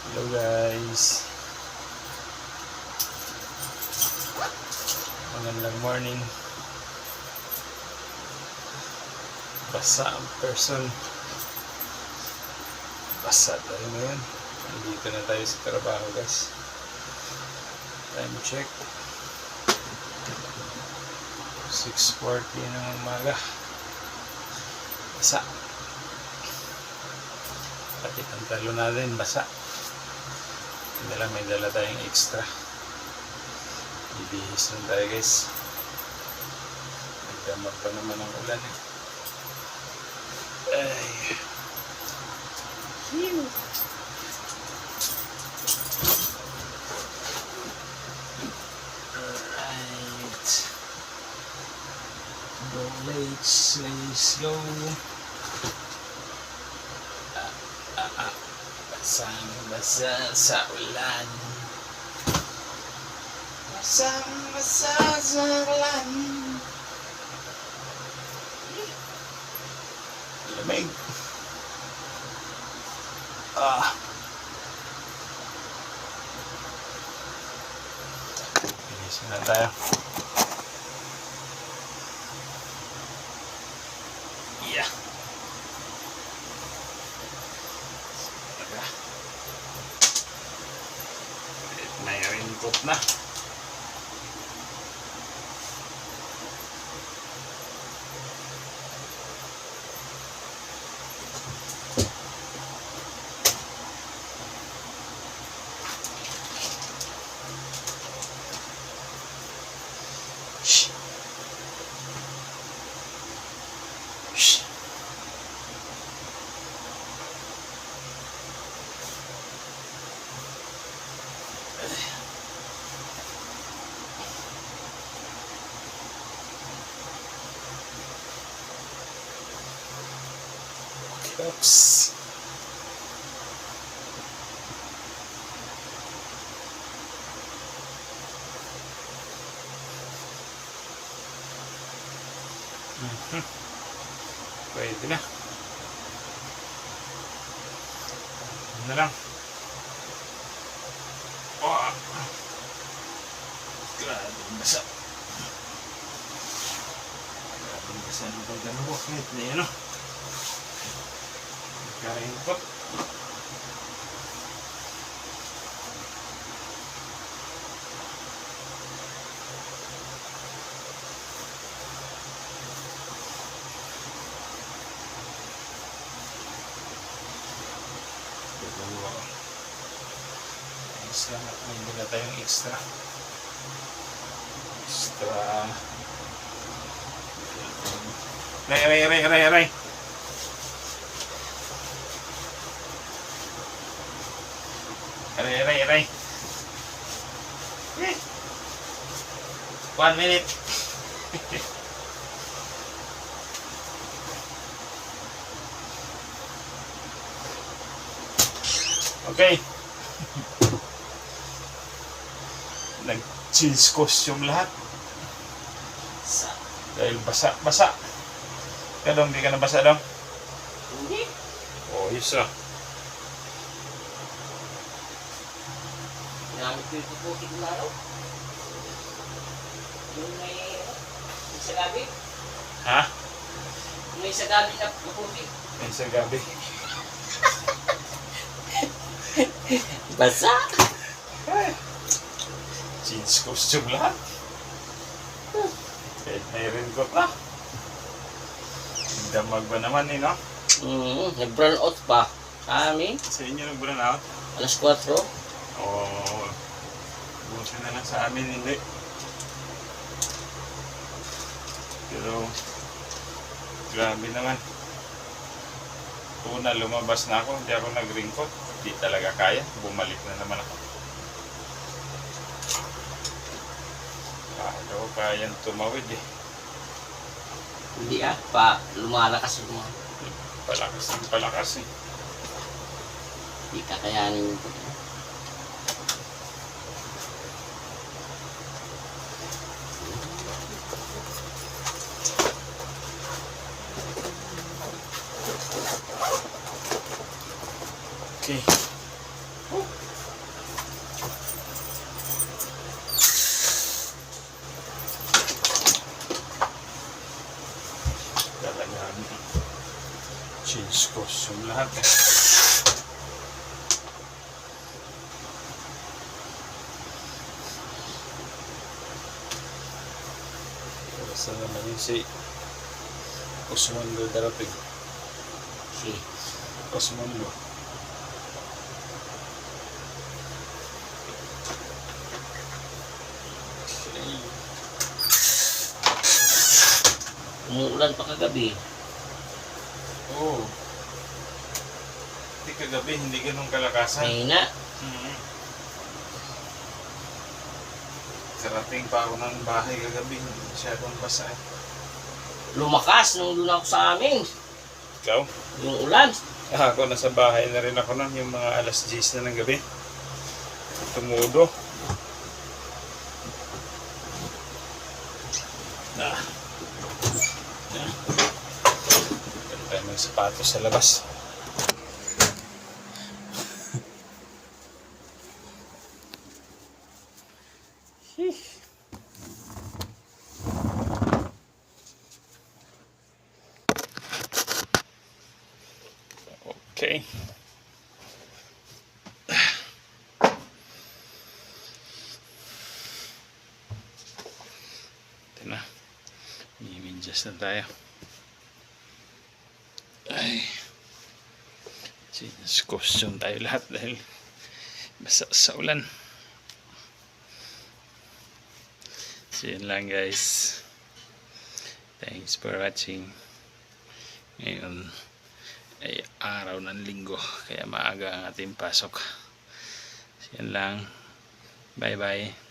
Hello guys, magandang morning. Basa ang person. Basa tayo ngayon. Nandito na tayo sa trabaho guys. Time check 6:40 ng umaga. Basa. Pati pantalo natin basa. May dala tayong extra. Ibihis lang tayo guys. Nagdamag pa naman ang ulan eh. Ay. Alright. Go late, slay slow. Basang-basa sa ulan. Basang-basa sa ulan. Lamig. Bilisan na tayo. Yeah. May raincoat na. Shh. Shh. Oops. Pwede na. Ano na lang. Oh. Grabe basa. Grabe basa ng pagdalawak nito na yun, no? Raincoat. May dala tayong extra. Aray. Aray. 1 minute. Okay. Nag-change costume lahat. Dahil basa. Kadong, di ka na basa dong? Hindi. Oh, yes ah. Ginamit ko yung puputik na araw. Yung may sa gabi. Ha? Yung may sa gabi na puputik. May sa gabi. Basa. Change costume lahat. Kahit may raincoat na. Damag ba naman eh, no? Nag-brown out pa. Sa amin. Sa inyo nag-brown out? Alas 4. Oo. Buti na lang sa amin, hindi. Pero, grabe naman. Una, lumabas na ako. Hindi ako nag-raincoat. Hindi talaga kaya. Bumalik na naman ako. Kaya ko kayang tumawid eh. Hindi lumalakas yung mga. Palakas eh. Hindi kakayanin yung Okay. lahat eh. Basta naman yun si Osmundo darating. Si. Osmundo. Umuulan pa kagabi. Oo. Hindi kagabi, hindi ganun kalakasan. Mahina. Karating pa ako ng bahay kagabi, hindi masyadong basa eh. Lumakas nung doon ako sa amin. Ikaw? Yung ulan. Ako nasa bahay na rin ako nun, yung mga alas 10 na ng gabi. Tumudo. Ganda ng sapatos sa labas. Okay. Ito na. I-adjust na tayo. Ay. Sinus costume tayo lahat dahil basa sa ulan. So yun lang guys. Thanks for watching. Ngayon ay araw ng linggo kaya maaga ang ating pasok. So yan lang. Bye bye.